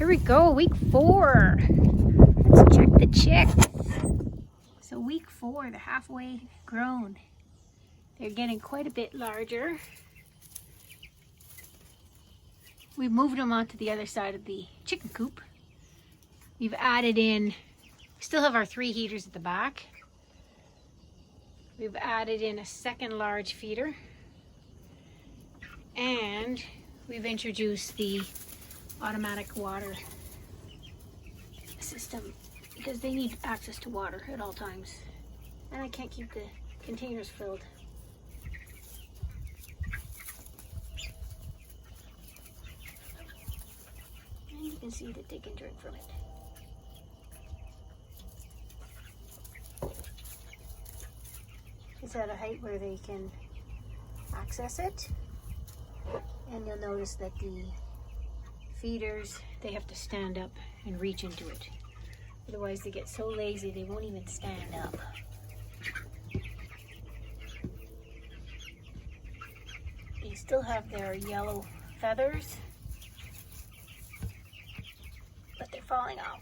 Here we go, week 4. Let's check the chicks. So week 4, they're halfway grown. They're getting quite a bit larger. We've moved them onto the other side of the chicken coop. We've added in, we still have our 3 heaters at the back. We've added in a second large feeder. And we've introduced the automatic water system because they need access to water at all times. And I can't keep the containers filled. And you can see that they can drink from it. It's at a height where they can access it. And you'll notice that the feeders, they have to stand up and reach into it. Otherwise they get so lazy they won't even stand up. They still have their yellow feathers, but they're falling off.